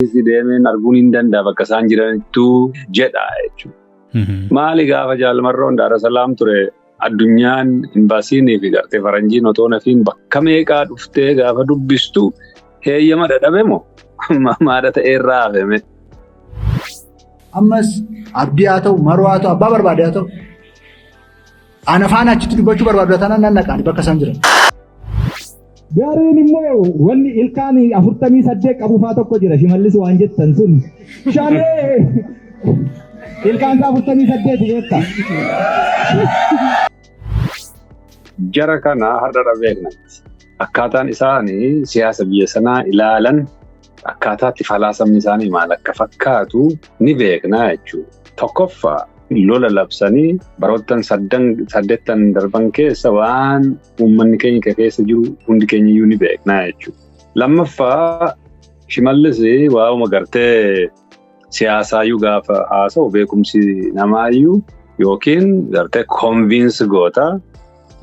deemeen arguun hin danda'a bakka isaan jiranittu jedha jechuudha. Maali gaafa jaalmarroon Daarasalaam ture addunyaan imbaasiinii fi gartee faranjiin otoo nafiin bakka meeqaa dhuftee gaafa dubbistu heeyyama dadhabe moo maada ta'eerraa hafeme. Ammas abdii haa ta'u maroo haa ta'u abbaa barbaade haa ta'u ana faana achitti dubbachuu barbaadu taanaan nan naqaani bakka isaan jiran. Gaariin immoo wanni ilkaan 48 qabu faa tokko jira Shimallis waan jettan sun. Shalee ilkaan 48 jetta. Jara kana har'a beeknatti akkaataan isaanii siyaasa biyya sanaa ilaalan akkaataatti falaasamni isaanii maal akka fakkaatu ni beeknaa jechuudha. Tokkoffaa lola labsanii baroottan 8 darban keessa waan uummanni keenya keessa jiru hundi keenya iyyuu ni beeknaa jechuudha. Lammaffaa Shimallis waa'uma gartee siyaasaayyuu gaafa haasa'u beekumsi namaayyuu yookiin gartee convince goota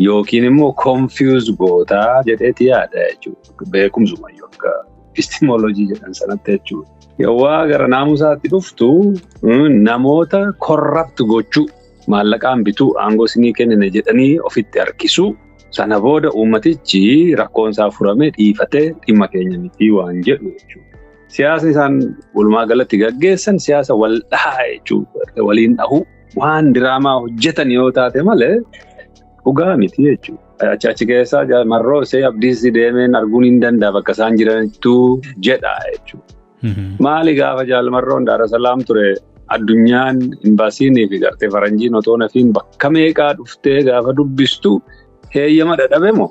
yookiin immoo confuse goota jedheeti yaada jechuudha. Beekumsumayyuu akka epistemolojii jedhan sanatti jechuudha. Yawaa gara naamusaatti dhuftu namoota corrupt gochuu maallaqaan bituu aangoo isinii kennine jedhanii ofitti harkisuu sana booda uummatichi rakkoonsaa furamee dhiifatee dhimma keenya miti waan jedhu jechuudha. Siyaasni isaan walumaa galatti gaggeessan siyaasa wal dhahaa jechuudha. Waliin dhahuu waan diraamaa hojjetan yoo taate malee dhugaa miti jechuudha. Achi keessaa jaalmarroo ishee abdiis deemeen arguun hin danda'a bakka isaan jiranittu jedha jechuudha. Maali gaafa jaalmarroon Daarasalaam ture addunyaan imbaasiinii fi gartee faranjiin otoo nafiin bakka meeqaa dhuftee gaafa dubbistu heeyyama dadhabe moo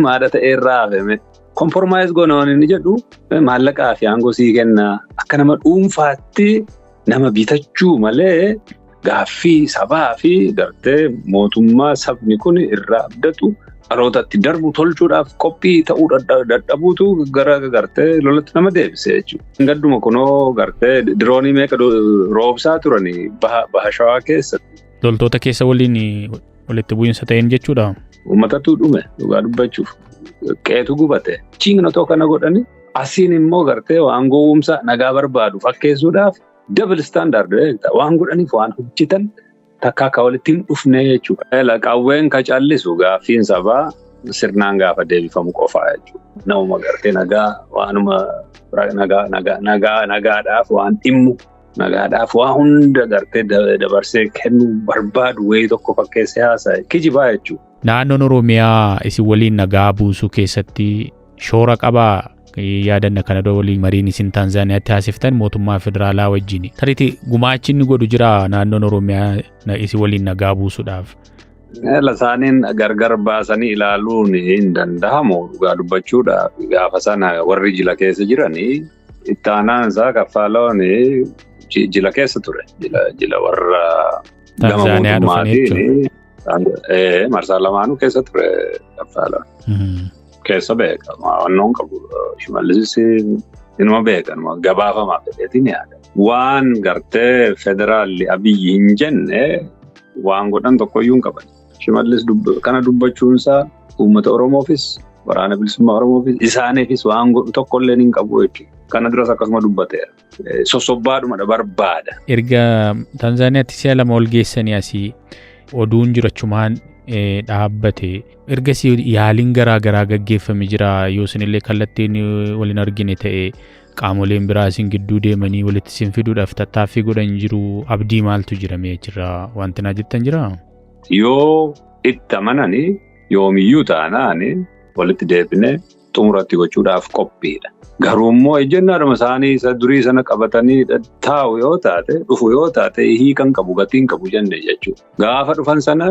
maada ta'eerraa hafeme. Kompormaayis gonoon inni jedhu maallaqaa fi aangoo sii kenna akka nama dhuunfaatti nama bitachuu malee gaaffii sabaa fi gartee mootummaa sabni kun irraa abdatu dhalootatti darbu tolchuudhaaf qophii ta'uu dadhabuutu gara gartee lolatti nama deebisee jechuudha. Gadduma kunoo gartee diroonii meeqa roobsaa turanii baha shawaa keessatti. Loltoota keessa waliin walitti bu'iinsa ta'een jechuudha. Uummatatu dhume dhugaa dubbachuuf qeetu gubate. Chiinotoo kana godhani asiin immoo gartee waan gowwumsaa nagaa barbaadu fakkeessuudhaaf double standard waan godhaniif waan hojjetan. Takka akka walitti hin dhufne jechuudha. Qawween ka callisu gaaffiin sabaa sirnaan gaafa deebifamu qofaa jechuudha. Namuma gartee nagaa waanuma nagaadhaaf waan dhimmu nagaadhaaf waa hunda gartee dabarsee kennuu barbaadu wayii tokko fakkeessee haasa'e kijibaa jechuudha. Naannoon Oromiyaa isin waliin nagaa buusuu keessatti shoora qabaa? Yaadanna kana waliin mariin isin Taanzaaniyaatti haasiftan mootummaa federaalaa wajjin. Tariitii gumaachi inni godhu jira naannoon Oromiyaa isin waliin nagaa buusuudhaaf. Lasaaniin gargar baasanii ilaaluun hin danda'amu dhugaa dubbachuudhaaf. Gaafa sana warri jila keessa jiranii itti aanaan isaa Kaffaaloon jila keessa ture. Jila warra gama mootummaatiin marsaa lamaanuu keessa ture Kaffaaloon. Keessa beeka wannoon qabu Shimallis inuma beekan gabaafamaa fedheetiin yaada. Waan gartee federaalli Abiyyi hin jenne waan godhan tokkoyyuu hin qaban. Shimallis kana dubbachuunsaa uummata Oromoofis waraana bilisummaa Oromoofis isaaniifis waan godhu tokkollee hin qabu jechuudha. Kana duras akkasuma dubbateera. Sossobbaadhuma barbaada. Erga Taanzaaniyaatti si'a lama ol geessanii asii oduun jirachumaan dhaabbate ergasii yaaliin garaa gaggeeffame jira yoo isinillee kallattiin waliin argine ta'e qaamoleen biraa isin gidduu deemanii walitti isin fiduudhaaf tattaaffii godhan jiru abdii maaltu jiramee jira wanti naa jettan jira? Yoo itti amananii yoomiyyuu taanaanii walitti deebinee xumuratti gochuudhaaf qophiidha. Garuu immoo ejjennaadhuma isaanii isa durii sana qabatanii taa'u yoo taate dhufu yoo taate hiikan qabu gatiin qabu jenne jechuudha. Gaafa dhufan sana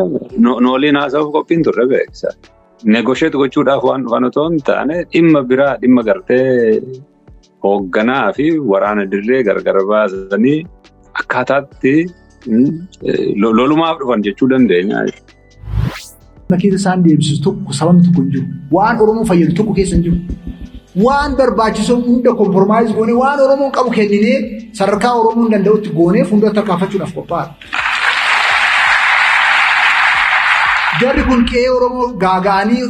nooliin haasa'uuf qophiin turre beeksa. Negosheetu gochuudhaaf waan dhufan otoo hin taane dhimma biraa dhimma gartee hoogganaa fi waraana dirree gargar baasanii akkaataatti lolumaaf dhufan jechuu dandeenya. Keessa isaan deebisu tokko sababni tokko hin jiru. Waan Oromoo fayyadu tokko keessa hin jiru. Waan barbaachisu hunda kompormaayis goonee waan Oromoon qabu kenninee sadarkaa Oromoon danda'utti goonee fuuldura tarkaanfachuudhaaf qophaa'adha. Jarri kun qe'ee Oromoo gaaga'anii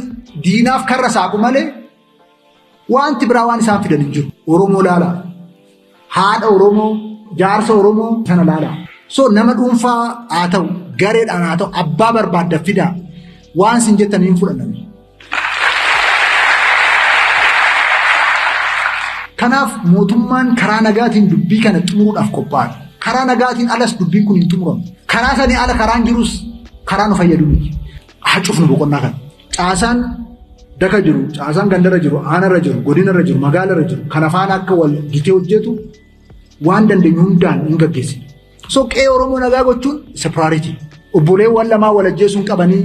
diinaaf karra saaqu malee wanti biraa waan isaan fidan hin jiru. Oromoo laalaa. haadha Oromoo, jaarsa Oromoo sana laala. So nama dhuunfaa haa ta'u, gareedhaan haa ta'u, abbaa barbaadda fidaa waan isin jettan hin fudhanname. Kanaaf mootummaan karaa nagaatiin dubbii kana xumuruudhaaf qophaa'e. Karaa nagaatiin alas dubbiin kun hin xumuramu. Karaa sanii ala karaan jirus karaa nu fayyadu miti. Haa cufnu boqonnaa kana. Caasaan daka jiru, caasaan gandarra jiru, aanarra jiru, godinarra jiru, magaalarra jiru, kan afaan akka wal gitee hojjetu waan dandeenyu hundaan hin gaggeessine. So qe'ee Oromoo nagaa gochuun isa priority. Obboleewwan lamaa wal ajjeesuun qabanii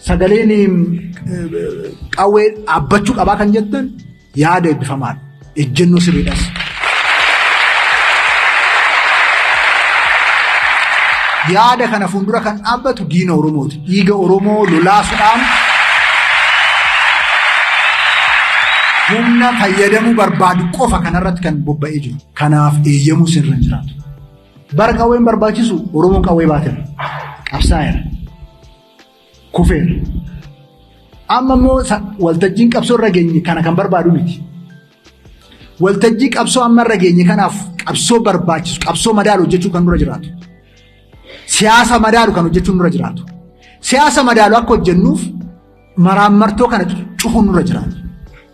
sagaleen qawwee dhaabbachuu qabaa kan jettan yaada eebbifamaadha. Ejjennoo sirriidhaas. Yaada kana fuuldura kan dhaabbatu diina Oromooti. Dhiiga Oromoo lolaasuudhaan humna fayyadamuu barbaadu qofa kanarratti kan bobba'ee jiru. Kanaaf eeyyamuu sirra hin jiraatu. Bara qawween barbaachisu Oromoon qawwee baateera. Qabsaa'eera. Kufeera. Amma immoo waltajjiin qabsoo irra geenye kana kan barbaadu miti. Waltajjii qabsoo amma irra geenye kanaaf qabsoo barbaachisu, qabsoo madaalu hojjechuu kan dura jiraatu. Siyaasa madaalu kan hojjechuun nurra jiraatu. Siyaasa madaalu akka hojjennuuf maraammartoo kana cufuun nurra jiraatu.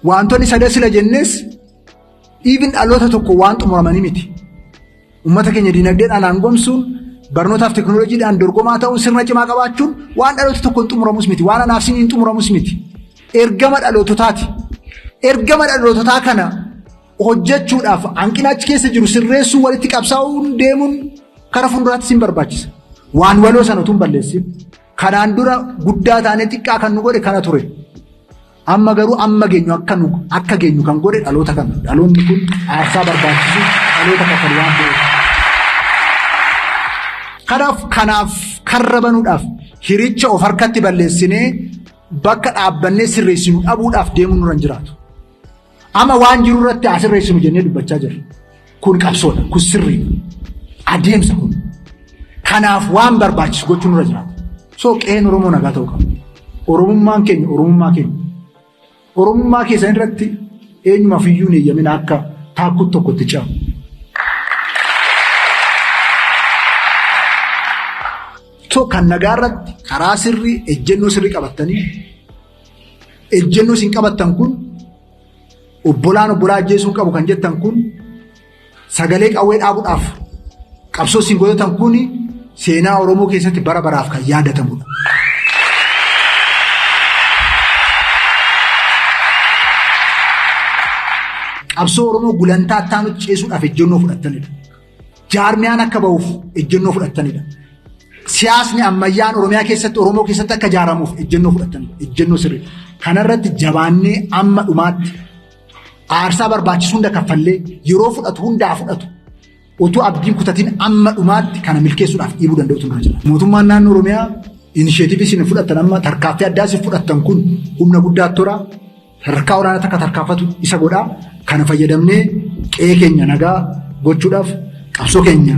Wantoonni sadee sila jennees even dhaloota tokko waan xumuramanii miti. Uummata keenya dinagdeedhaan aangomsuun, barnootaaf teekinooloojiidhaan dorgomaa ta'uun, sirna cimaa qabaachuun waan dhaloota tokkoon xumuramus miti. Waan anaaf siniin xumuramus miti. Ergama dhaloototaati. Ergama dhaloototaa kana hojjechuudhaaf hanqina achi keessa jiru sirreessuu walitti qabsaa'uun deemuun karaa fuulduraatti sin barbaachisa. Waan waloo sana utuu hin balleessin. Kanaan dura guddaa taanee xiqqaa kan nu godhe kana ture. Amma garuu amma geenyu akka geenyu kan godhe dhaloota kana. Dhaloonni kun aarsaa barbaachisu dhaloota kaffalu waan ta'eef. Kanaaf karra banuudhaaf hiricha of harkatti balleessinee bakka dhaabbannee sirreessinu dhabuudhaaf deemuun nurra hin jiraatu. Amma waan jiru irratti haa sirreessinu jennee dubbachaa jirra. Kun qabsoodha. Kun sirriidha. Adeemsa kun. Kanaaf waan barbaachisu gochuun nurra jiraatu. So qe'een Oromoo nagaa ta'uu qaba. Oromummaan keenya Oromummaa keenya. Oromummaa keessan irratti eenyumaaf iyyuu hin eeyyamin akka taakkuu tokkotti ce'amu. So kan nagaa irratti karaa sirrii ejjennoo sirrii qabattanii ejjennoo isin qabattan kun obbolaan obbolaa ajjeesuu qabu kan jettan kun sagalee qawwee dhaabuudhaaf qabsoo isin godhatan kun seenaa Oromoo keessatti bara baraaf kan yaadatamudha. Qabsoo Oromoo gulantaa attaanutti ceesuudhaaf ejjennoo fudhattanidha. Jaarmiyaan akka ba'uuf ejjennoo fudhattanidha. Siyaasni ammayyaan Oromiyaa keessatti Oromoo keessatti akka ijaaramuuf ejjennoo fudhattanidha. Ejjennoo sirrii. Kanarratti jabaannee amma dhumaatti aarsaa barbaachisu hunda kaffallee yeroo fudhatu hundaa fudhatu. Utuu abdiin kutatiin amma dhumaatti kana milkeessuudhaaf dhiibuu danda'utu nurra jira. Mootummaan naannoo Oromiyaa inisheetiivii isin fudhattan amma tarkaaffii addaa isin fudhattan kun humna guddaa tura. Sadarkaa olaanaa akka tarkaanfatu isa godhaa. Kana fayyadamnee qe'ee keenya nagaa gochuudhaaf qabsoo keenya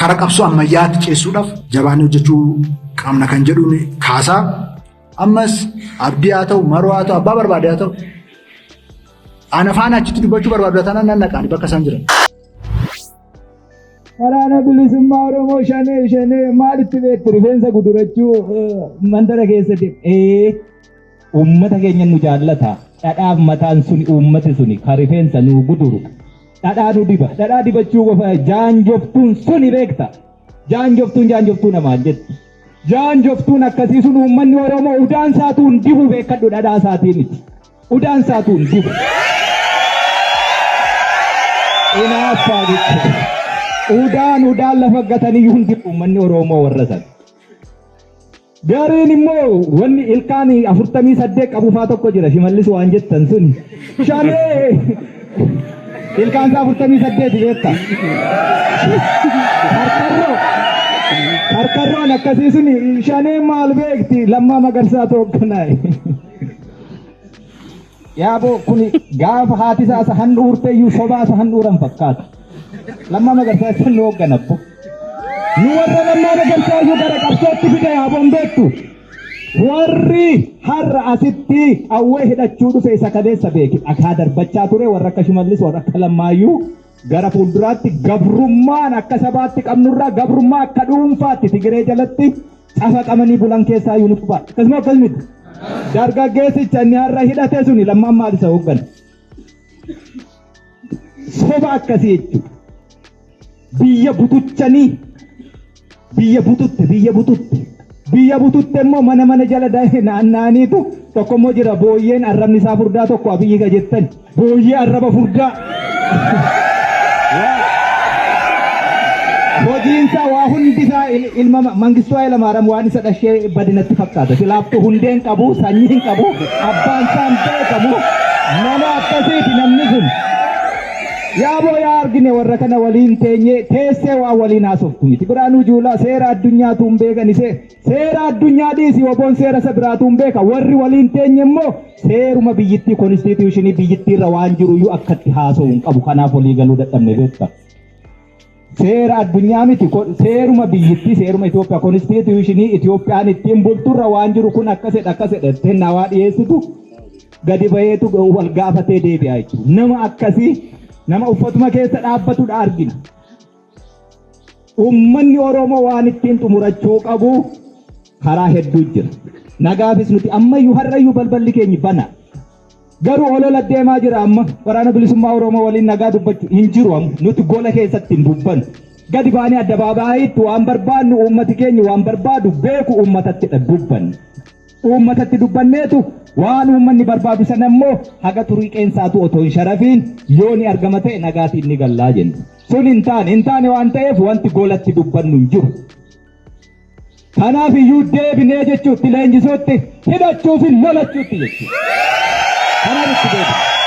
karaa qabsoo ammayyaatti ceessuudhaaf jabaannee hojjechuu qabna kan jedhuun kaasaa. Ammas abdii haa ta'u, maroo haa ta'u, abbaa barbaade haa ta'u. Ana faana achitti dubbachuu barbaadu taanaan nan naqaani bakka isaan jiran. Waraana bilisummaa Oromoo shanee maalitti beektu rifeensa gudurachuu mandara keessatti uummata keenya nu jaallata. Dhadhaaf mataan suni uummati suni kan rifeensa nu guduru. Dhadhaa nu diba. Dhadhaa dibachuu qofa jaanjoftuun suni beekta. Jaanjoftuu namaan jetti. Jaanjoftuun akkasii sun uummanni Oromoo udaan saatuun dibu beekadhu dhadhaa isaatiin miti. Udaan saatuun dibu. Inaaffaa jechuudha. Udaan lafa gatanii hundi uummanni Oromoo warra sana. Gariin immoo wanni ilkaan 48 qabufaa tokko jira shimallis waan jettan sun. Shanee ilkaan 48 beekta. Harkarroon akkasii sun shanee maal beekti Lammaa Magarsaa tokkonaa. Yaaboo kun gaafa haati isaa handhuurteeyyuu sobaa isa handhuuran fakkaata. Lammaa Magarsaa isa nu hoogganabbu. Nu warra Lammaa Magarsaa iyyuu gara qabsootti fide yaaboon beektu. Warri har'a asitti qawwee hidhachuu dhufe isa kadeessa beeki. Dhakaa darbachaa ture warra akka Shimallis warra akka Lammaayyuu gara fuulduraatti gabrummaan akka sabaatti qabnurraa gabrummaa akka dhuunfaatti Tigiree jalatti cafaqamanii bulan keessaa yuunu quba. Akkasuma akkasumatti dargaggeessicha inni har'a hidhate suni lammaan maal isa hooggana? Soba akkasii jechuudha. Biyya butuchanii biyya bututte immoo mana jala naanna'aniitu tokko immoo jira booyyeen arrabni isaa furdaa tokko abiyyi ka jettan booyyee arraba furdaa. Hojiinsaa waa hundisaa ilma Mangistuu Hayilamaariyaam waan isa dhashee badinatti fakkaata. Silaaftuu hundeen qabu, sanyiin qabu, abbaan isaan beekamu nama akkasiiti namni sun. Yaaboo yaa argine warra kana waliin teenyee teessee waa waliin haasoftu miti. Biraanuu Juulaa seera addunyaatu hin beekani seera addunyaa dhiisi oboon seera isa biraatu hin beeka. Warri waliin teenye immoo seeruma biyyittii konstituushinii biyyittiirra waan jiruyyuu akkatti haasa'u hin qabu. Kanaaf walii galuu dadhabne beekta. Seera addunyaa miti seeruma biyyittii seeruma Itoophiyaa konstituushinii Itoophiyaan ittiin bulturra waan jiru kun akkasidha tennaa waa dhiyeessitu gadi baheetu wal gaafatee deebi'aa jechuudha. Nama akkasii nama uffatuma keessa dhaabbatudha argina. Uummanni Oromoo waan ittiin xumurachuu qabu karaa hedduu jira. Nagaafis nuti ammayyuu har'ayyuu balballi keenya bana. Garuu olola deemaa jira amma waraana bilisummaa Oromoo waliin nagaa dubbachuu hin jiru amma nuti gola keessatti hin dubbannu. Gadi baanee addabaabayiitti waan barbaannu uummati keenya waan barbaadu beeku uummatatti dubbanne. Uummatatti dubbanneetu waan uummanni barbaadu sana immoo haga turii qeensaatu otoo hin sharafiin yoo ni argama ta'e nagaatiin ni gallaa jenna. Sun hin taane waan ta'eef wanti golatti dubbannu hin jiru. Kanaaf iyyuu deebinee jechuutti leenjisuutti hidhachuufi lolachuutti jechuudha. Kanaaf itti deebina.